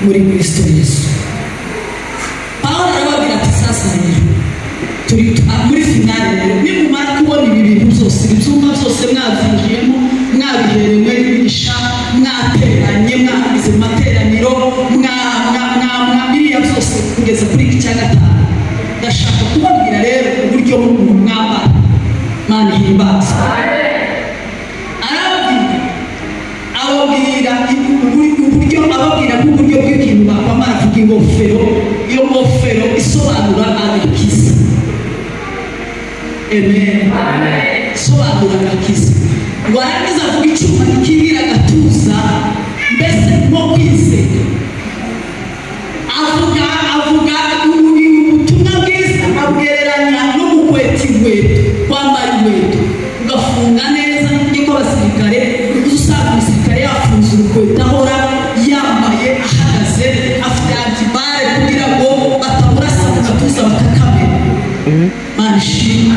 muri Kristo Yesu. Paulo arababwira ati sasa rero turi muri finale nimumara kubona ibi bintu byose ibyuma byose mwabyinjiyemo mwabiherewe n'imigisha mwateranye mwagize materaniro mwabiriya byose kugeza kuri iki cya gatanu ndashaka kubabwira rero uburyo mwambara Mana ihimbaza ababwira uburyo ababwira n'uburyo bw'ikintu bakwambara avuga ingofero iyo ngofero isobanura agakiza amen isobanura agakiza warangiza avuga icyuma gikingirira agatuza mbese nko kwizera avuga ubutumwa bwiza abwereranya no gukweta inkweto kwambara inkweto ugafunga neza niko abasirikare usanga umusirikare yafunze urukweto ahora yambaye ahagaze afite antibare kugira ngo batamurasa mu gatuza bakakamera Mana ishimwe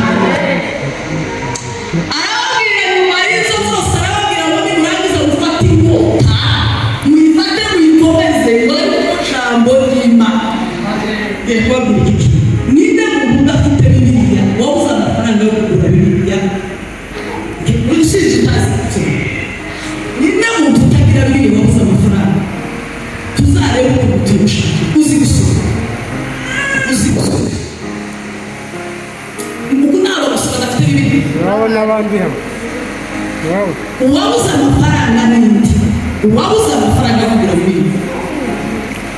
arababwira nyuma y'izo zose arababwira ngo nimurangiza gufata inkota muyifate muyikomeze ngo jambo ry'Imana yababwira iki ninde muntu udafite Bibiliya wabuze amafaranga yo kugura Bibiliya usibye utazi ninde muntu utagira Bibiliya wabuze amafaranga tuzarebe uko turusha uzi gusoma nabo basoma bafite Bibiliya wabo n'abandi hano uwabuze amafaranga n'indi uwabuze amafaranga yo kugura Bibiliya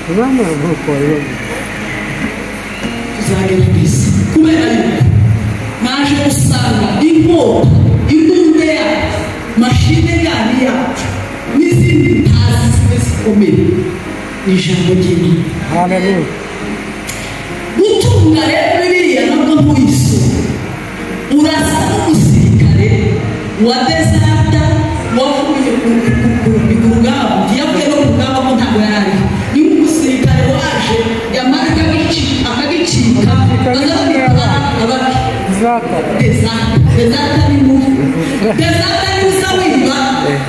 abana b'uko tuzagera ku isi kubera yuko naje gusanga inkota imbunda yacu mashine gani yacu n'izindi ntazi zimwe zikomeye ni ijambo ry'Imana haleluya gutunga rero Bibiliya nabwo ntuyisoma urasa n'umusirikare wa desata wavuye ku rugamba yavuye no ku rugamba ko ntabwo yari ni umusirikare waje yamara akagicika desata ni mubi desata ni uza wiba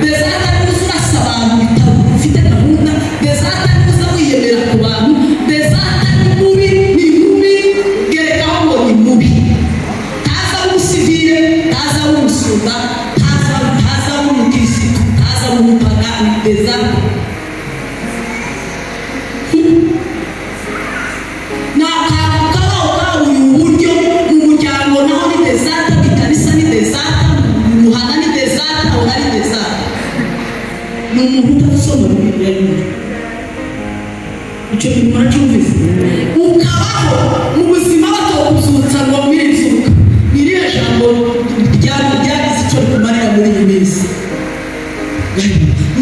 desata ni uza urasa abantu bitabo ufite gahunda desata ni uza wiyemera ku bantu desata ni mubi gerekaho ngo ni mubi ntaza w'umusivire ntaza w'umusuda ntaza w'umukirisitu ntaza w'umupagani desata umuntu utasoma Bibiliya icyo kintu muracyumvise ukabaho mu buzima batokuzutsa ngo mwirinzuka iriya jambo ryagize icyo rikumarira muri iyi minsi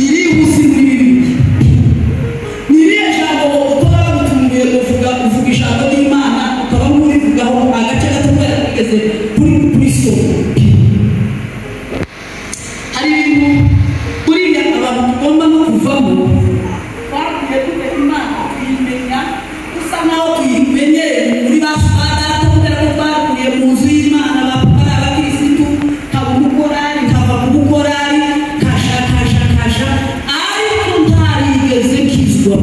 iriya ubuzima muri Bibiliya iriya jambo ukaba bagutunguye uvuga ijambo ry'Imana ukaba murivugaho agace gato kari kugeze kuri soko hari ibintu buriya abantu tugomba no kuvamo twakwiye kumenya Imana tuyimenya usa naho tuyimenyere muri ba fada kubera ko twakuriye mu nzu y'Imana bapapa abakirisitu nkaba umukorari nkava mu bukorari kasha ariko ntarigeze kizwa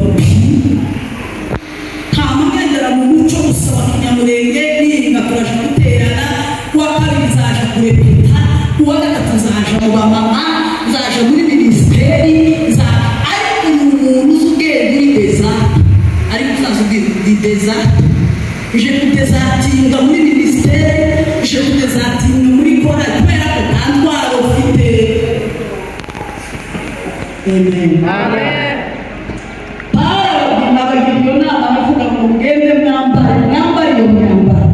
ntamugendera mu muco gusa wa kinyamurenge niringa turaje guterana kuwa kabiri nzaje kurepeta kuwa gatatu nzaje mu bamama nzaje muri minisiteri ariko umuntu uzi ubwenge uri desate ariko uzaza ubwira desate ije kudezatinga muri minisiteri ije kudezatinga muri kora kubera ko nta ndwara ufite amen abagira iyo nama bavuga ngo mugende mwambare iyo myambaro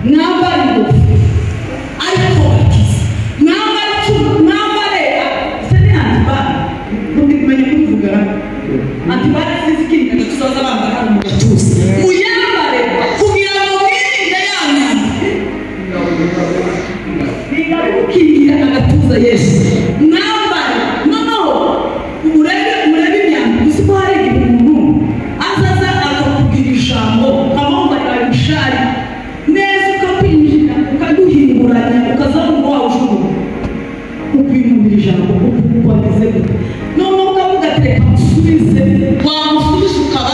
mwambare ingofero ariko bakize mwambare se ni antibare ubundi kumenya kubivuga antibare zizikirika tuzaza bambara hano mu gatuza muyambare kugira ngo mwirinde ya myambaro biga agatuza Yesu mwambare noneho murebe imyambaro uzi ko hari umuntu azaza akakubwira ijambo nkamwambarira ibishari neza ukakwinjira ukaduhinguranya ukazamura wawe ushobora ukwinumira ijambo uko wageze noneho ukavuga ati reka musubize wamusubiza ukaba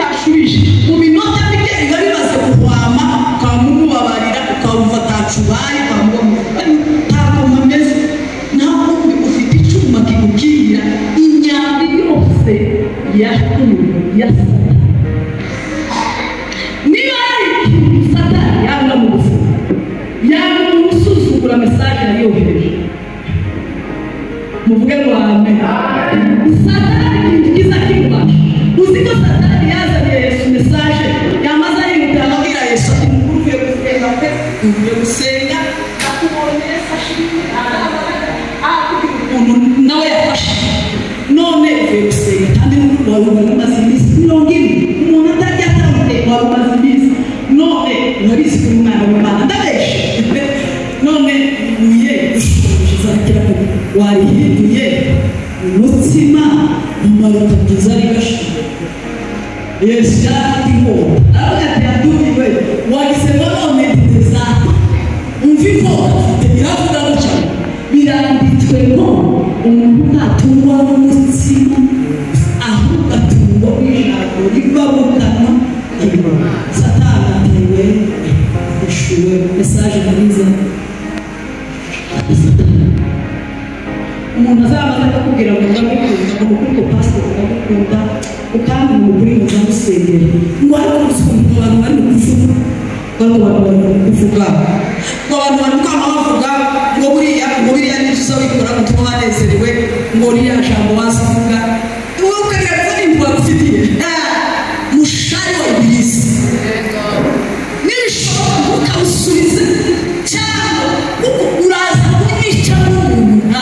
bitashubije mu minota mike biba bimaze kuhwama ukamubabarira ukawumva atacubaye ukamubona ntabwo ameze naho ufite icyuma kikubwira imyambi yose ya Satani. Niba ari Satani yanga mu buzima yanga mu gusuzugura mesaje yayohereje muvuge ngo amen. Satani kiza kibasha uzi ko Satani yazanye Yesu mesaje yamaze yihuta abwira Yesu ati muvuye gusenga pe muvuye gusenga akubonye Yesu ashimye umuntu nawe yafashe none uvuye gusenga kandi wari umaze iminsi 70 umuntu atajya atandukanye wari umaze iminsi none urabizi ko umwana w'Imana ndabeshe none uye uzakira ko warihinduye umutsima umaruta byiza rigashira Yesu yatiho aravuga ati yadubiwe wagisema none ndizaka umviko biravuga gutya biranditswe ngo umuntu ntatungwa n'umutsima ahubwo atungwa n'ijambo riva mu kanwa k'Imana. Satani atewe ishuwe mesaje nziza umuntu azabaza akakubwira ngo ndamukunda ngo kuko pastor ndamukunda ukandi mu kuri ngo ndamusengera ngo ariko usukumva abantu bari kuvuga ngo abantu bari kwamavuga ngo buriya nizo bikora gutuma banezerewe ngo riya jambo wazivuga wowe ukagira ngo ni mbwa ufitiye mushari wa Ibilisi nibishoboka ukawusubiza cyangwa uraza kunyica n'umuntu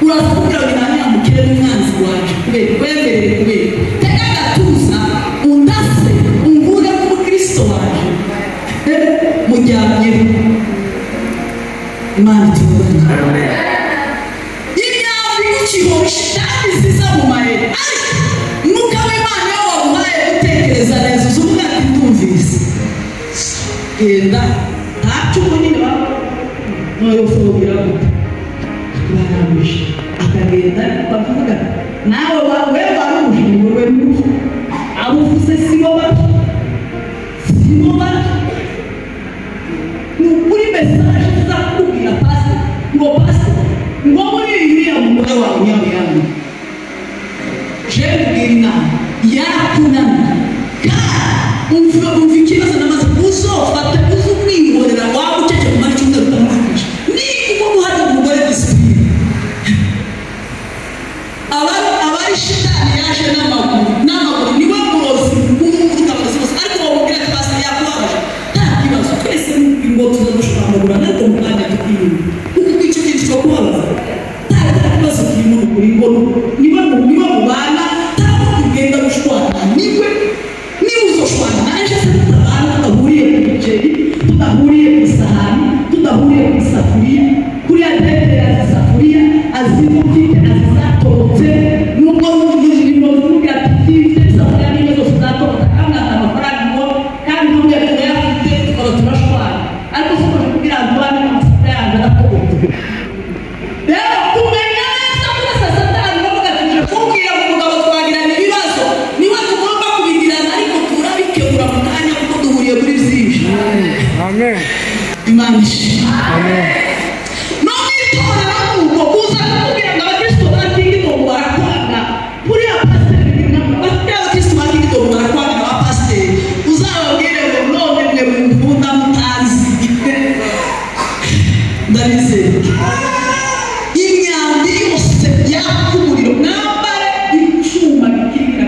uraza kugira ngo nani amukire n'umwanzi waje kubera kwemerere kubera tega gatuza undase ungure mu Kristo waje mujyanye Imana tubona imyambi y'ikihosha kandi ziza mu mahera nuko Imana yo wamuhaye gutekereza neza uzuvuga ati ndumvise genda ntacyo nyine noyo fugira barabisha akagenda bavuga nawe wewe barujije wewe n'ufu abufuse sibo nukuri mesaje zakubwira pastor ngo muri iriya mugore wawe yawe jebwina yakunana umva ikibazo namaze uzofata uzumwihorera waba ucece mu mari cyumweru utamwakisha ni uko muhari umugore disipline abari shitani yaje n'amaguru niwe murozi utabazi bose ariko wamubwira ati pastor yakubabaje nta kibazo twese ngo tuzadushobora amaguru ariko mu mwanya tukiye kuko icyo kintu cyo kubabaza nta kibazo kirimo ukuri ngo niba mubana ntabwo tugenda gushwana niwe uzoshwana naje se tutabana tudahuriye ku biceri tudahuriye ku isahani tudahuriye ku isafuriya kuriya ndetse azisafuriya azimufite azizatobotse nubwo n'ibintu n'ubwira tifite isafuriya n'imwe zose zatobotse kandi amafaranga ngo kandi n'ubwo yafite tukaba turashwana ariko se ukoje kugira ngo abane n'amasafuriya yanjye aratobotse rero kumenya neza kuri Satani bavuga ati kubwira umugabo twagirana ibibazo niwe tugomba kubigirana ariko turabikebura mu kanya kuko duhuriye muri byinshi. Amen. Imana amen. None itorero nuko kuza kubwira ngo abakristo batingido barakwanga kuri apasiteri n'abakristo abakristo batingido barakwanga abapasiteri uzababwire ngo none mwe mukunda mutazi ndabizeye imyambi yose yakumuriro nambare icyuma gikirika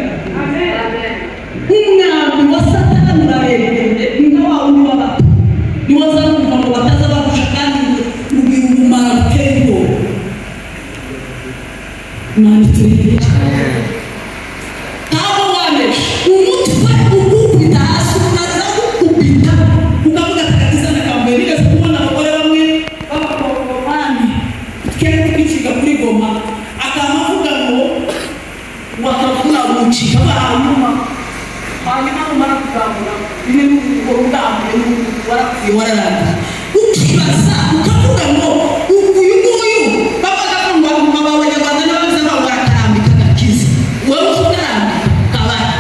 umwambi wa Satani uraregeye ni wawe ni wabato ni wazarumva ngo bataza barusha kandi umumara kendo nani turi ntabwo wanesha umutwe ukubita hasi unaza ukubita ukavuga takatiza na kambere nigeze kubona abagore bamwe b'abakongomani twebwe twikiga kuri Goma akamavuga ngo wakavuna umucika hanyuma umara kuzamura bimwe n'ubwo bwambuye warapfuye wararanga ukibaza ukavuga ngo uyu nguyu bavuga ngo abanyarwanda n'abavuze ngo baratambika gakiza wowe utarambika kabari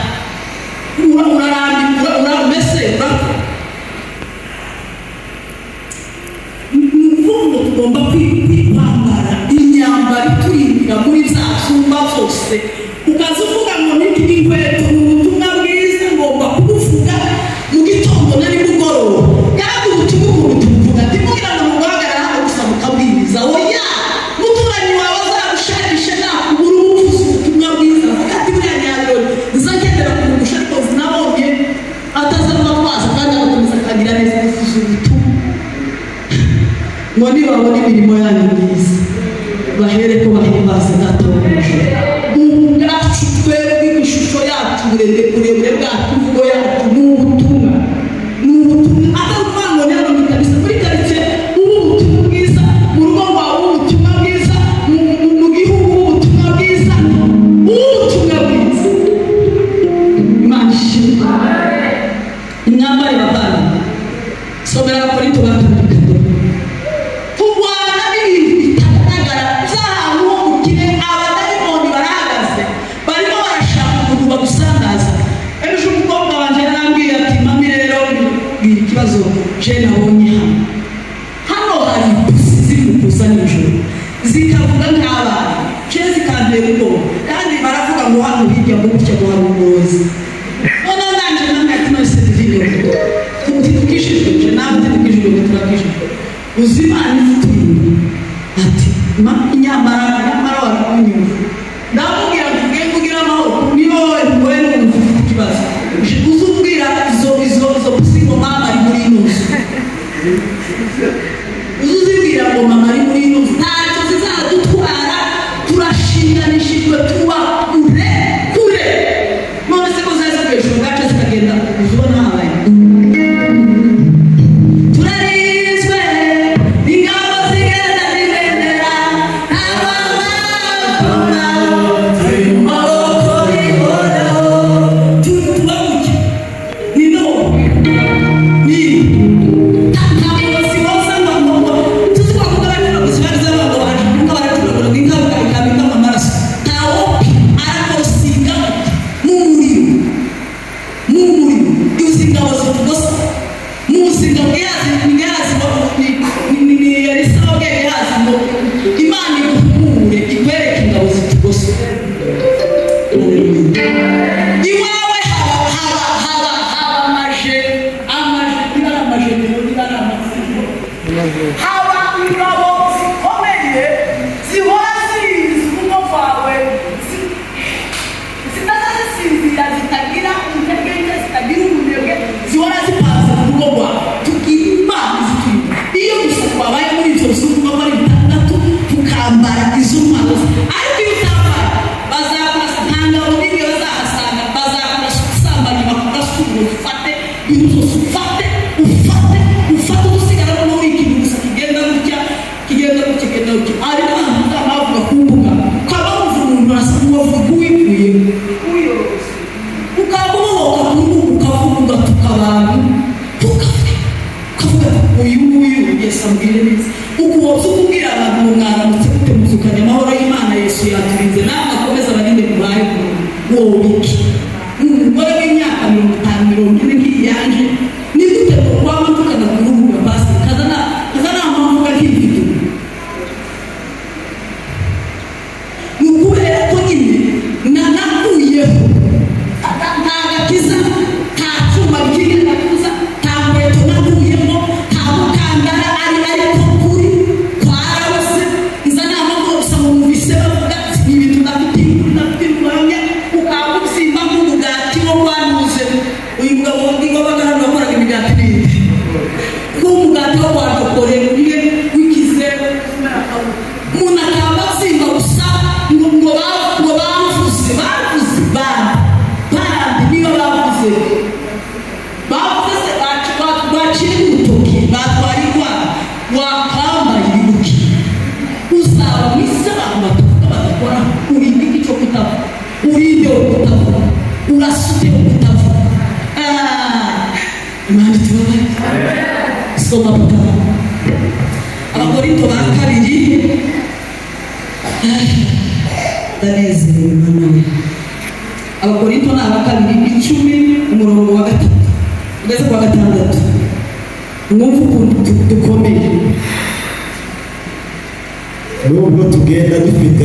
babona imirimo yanyu myiza bahere ko bahimbaza data wo mu ijuru ubwacu twebwe ishusho yacu uburebure bwacu imvugo yacu ni ubutumwa atari ukuvuga ngo rero ni kabisa muri karitsiye ubu ubutumwa bwiza mu rugo rwawe ubutumwa bwiza mu gihugu ubutumwa bwiza ubutumwa bwiza Imana ishimwe imyambaro y'abana somera Abakorinto ba kabiri kurwana n'ibintu bitagaragara by'ahantu ho mu kirere abadayimoni barahagaze barimo barashaka umuntu bagusandaza ejo umukobwa wanjye yarambwiye ati mami rero bwira ikibazo je nabonye hano hari ipusi ziri kuza nijoro zikavuga nk'abana je zikantera ubwoba kandi baravuga ngo hano hirya ngo gutya ngo hari umurozi none nanje namwe ati nose video tukishije nawe tukishije turakishije uzimana ifitini ati inyamara wari kunyumva ndamubwira kugira amahoro niba wowe ngoye n'umufite ikibazo uzubwira izo pusingo mama ari muri ino nzu uzuzibwira ngo mama ari muri ino nzu ntacyo zizadutwara turashinganishijwe tuba kure none se ko zazibwejwe ubwacu zikagenda uzubona habaye Abakorinto ba kabiri Abakorinto ni aba kabiri 10 umurongo wa 3 ugeze kwa 6 mwumva ukuntu dukomeye nubwo tugenda dufite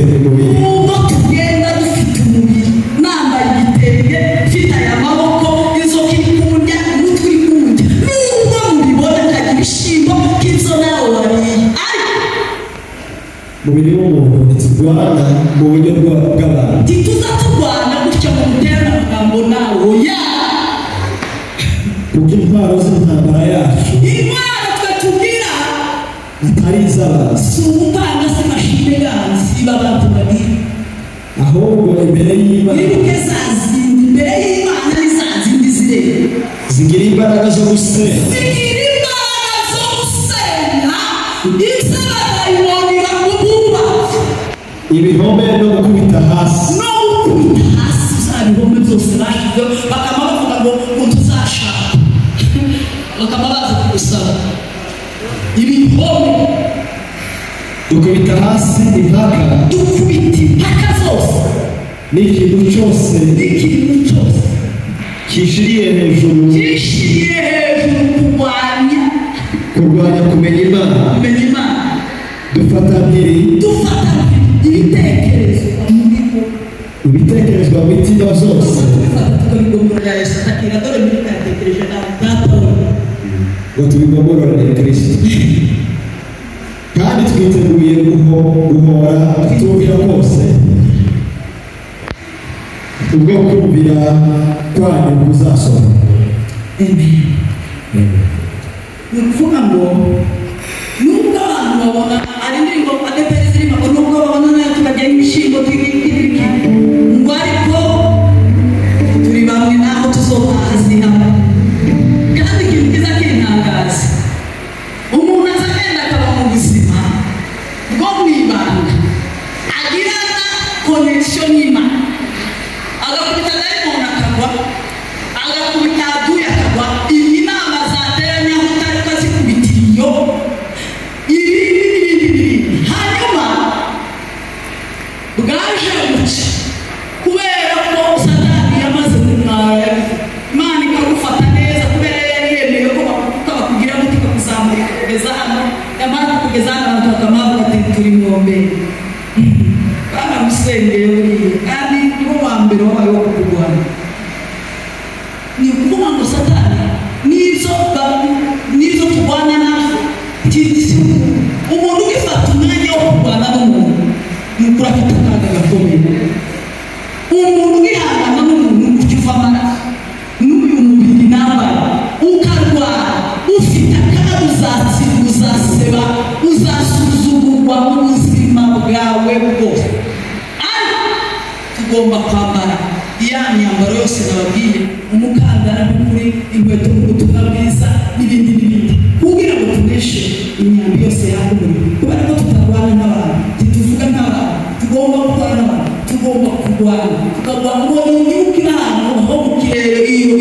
umubiri nambaye igitenge mfite aya maboko inzoka iri kundya umutwe uri kundya nubwo mubibona nkagira ibishimbo k'ibyo nawe wariye umubiri w'umuntu ntiturwana mu buryo bw'abantu ntituza turwana gutya mu gutera amagambo nawe oya kuko intwaro z'intambara yacu intwaro twe tugira atari iz'abantu, si ugutanga se mashine ganzi b'abantu babiri, ahubwo imbere y'Imana wibuke za zindi imbere y'Imana ni za zindi zireba zigira imbaraga zo gusenya, zigira imbaraga zo gusenya ibyo barayibona bakubumba ibihome no gukubita hasi, no gukubita hasi za bihome byose bashizeho bakaba bavuga ngo tuzashaka bakaba baza kugusaba ibihome dukubita hasi impaka, dukubita impaka zose n'ikintu cyose kishiriye hejuru kurwanya kumenya Imana, dufata ibitekerezo mu mitima zose ngo tubigomororere Kristo, kandi twiteguye guhora tutumvira kose ubwo kumvira kwanyu kuzasohoka. ni ukuvuga ngo nubwo abantu babona ari indirimbo adeperi zirimo nubwo babona nayo tukajyaho ibishyimbo tw'ibiki ngo ariko turi bamwe naho tuzotaha zihama. Kandi ikintu kiza kintangaza, umuntu aza agenda akaba mu buzima bwo mu ibanga agirana connection n'Imana, agakubita dayimoni akagwa, agakubita aduye akagwa, inama zateranya utari kazikubitira iyo ibi hanyuma bwaje guca kubera ko Satani yamaze kumwara Imana ikagufata neza kubera yari yemeye ko bakugira ngo tukakuzamura kugeza hano, yamara kugeza hano abantu bakamavuga ati turi ngombe baramusengeye buriya kandi nibo wa mbere wabaye wo kurwana. Ni ukuvuga ngo Satani nizo turwana nazo umuntu ugifata umwanya wo kurwana n'umuntu ni ukuri afite akaga gakomeye. Umuntu ugihangana n'umuntu ukiva amaraso n'uyu mubiri nambaye ukarwara ufite akaga, uzaseba, uzasuzugurwa mu buzima bwawe bwose. Tugomba kwambara ya myambaro yose nababwiye, umukandara n'ukuri, inkweto n'ubutumwa bwiza n'ibindi kugira ngo tuneshe imyambi yose yaka umurimo. Kubera ko tutarwana n'abantu, ntituvuga nk'abantu, tugomba gukora n'abantu, tugomba kurwana tukarwana ngo n'igihugu inama aho mu kirere iyo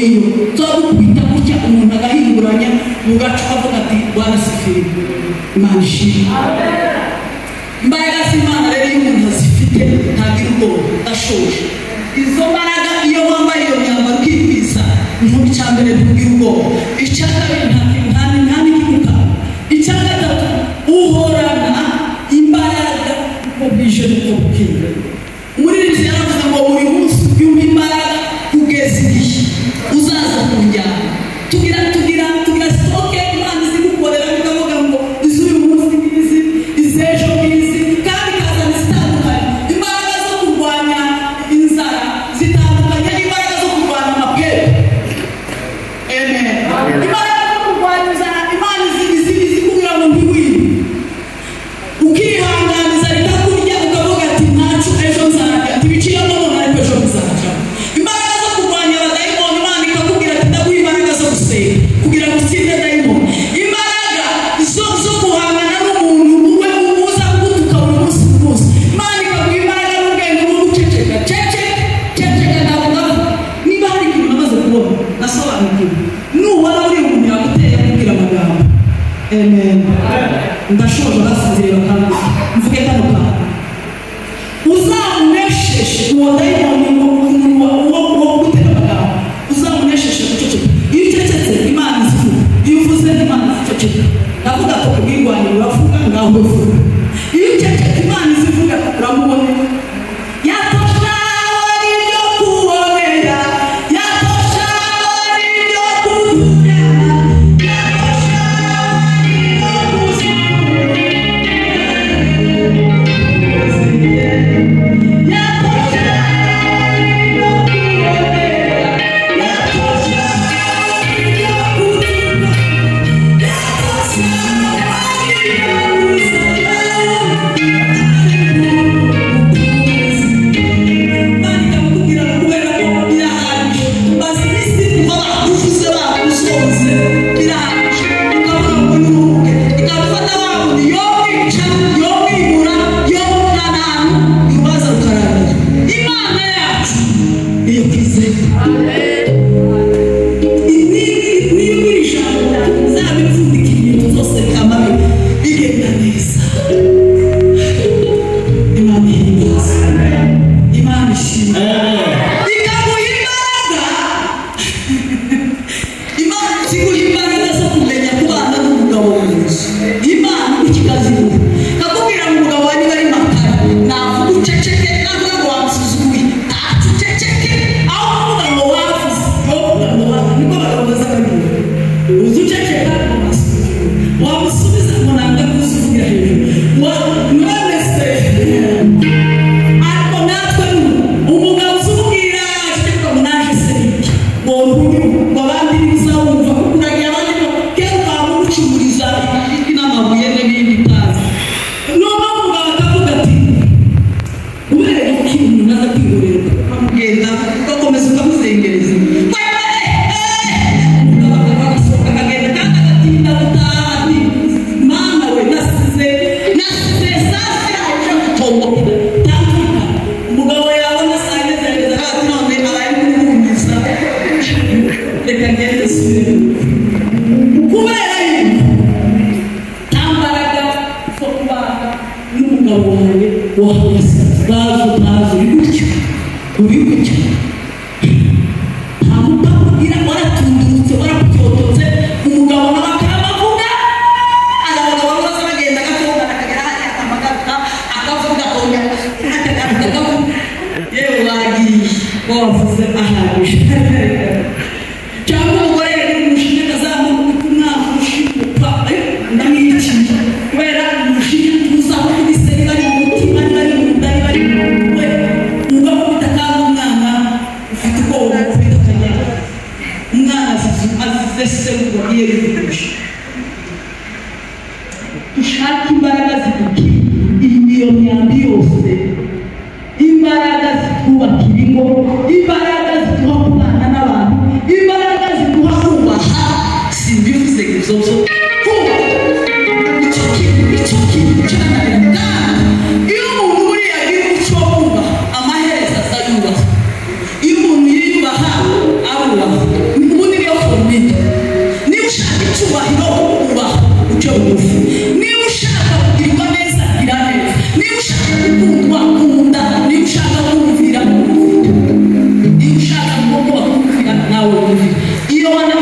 tuzagukubita gutya umuntu agahinguranya mu gace kavuga ati Bwana sifiri Imana ishimwe. Imbaraga z'Imana rero iyo umuntu azifite ntagira ubwoba, ashoje izo mbaraga iyo wambaye iyo myambaro ukikwiza nk'ubu icya mbere ntugira ubwoba, icya kabiri nta n'ikimuka, icya gatatu uhorana imbaraga uko bwije n'uko bukeye. Umuririmbyi yaravuze ngo buri munsi yumva imbaraga kugeza igihe uzaza kunjyana. Tugira sitoke Imana izigukorera bikavuga ngo iz'uyu munsi n'izi, iz'ejo n'izi, kandi ikazana zitandukanye. Imbaraga zo kurwanya inzara zitandukanye n'imbaraga zo kurwanya amapera. Amen. Imbaraga zo kurwanya inzara Imana izikugira ngo ntiwire, ukihanganiza rikakurya ukavuga ati ntacyo ejo nzarya, ntibiciye none ariko ejo nzarya. Imbaraga zo kurwanya abadayimoni Imana ikakubwira ati ndaguha imbaraga zo gusenga kugira ngo utsinde dayimoni. Imbaraga zo guhangana n'umuntu uwe uza kugutuka buri munsi ku munsi, Imana ikaguha imbaraga n'ubwenge bwo guceceka. Ceceka ndavuga niba hari ikintu namaze kubona nasobanukiwe, nubona uri umuntu yaguteye akubwira amagambo. Amen. Ndashoje basinziriye bakanga mvuge kano kantu, uzamunesheshe uwo dayimoni wo gutera amagambo, uzamunesheshe guceceka. Iyo ucecetse Imana izivuga, iyo uvuze Imana iziceceka. Ndavuga ko kubwirwanya uravuga ngaho uvuga, iyo uceceka Imana izivuga uramubona. Yatosha ibyo kubonera, yatosha ibyo kuvuga, yatosha ibyo kuvuga, yatosha abandi bizawumva kuragira abandi kera ukamucumuriza ibiti n'amabuye n'ibindi utazi noneho umugabo akavuga ati ubere umuntu umaze kwihorera ukamugenda ugakomeza ukamuzengereza dushaka imbaraga zidukira iyo myambi yose, imbaraga zitwubakira ingo, imbaraga ziduha kubana n'abantu, imbaraga ziduha kubaha. Simbivuze ibyo byo kubaha icyo kintu cyananirana. Iyo umuntu buriya agira umuco wo kubaha amaherezo azayubaha. Iyo umuntu yiyubaha arubaha ubundi niyo komite. Niba ushaka icyubahiro ubaha ucyo bugufi, niba ushaka kugirirwa neza gira neza, niba ushaka gukundwa kunda, niba ushaka kumvira kumvira, niba ushaka kumvira nawe kumvira. Iyo wana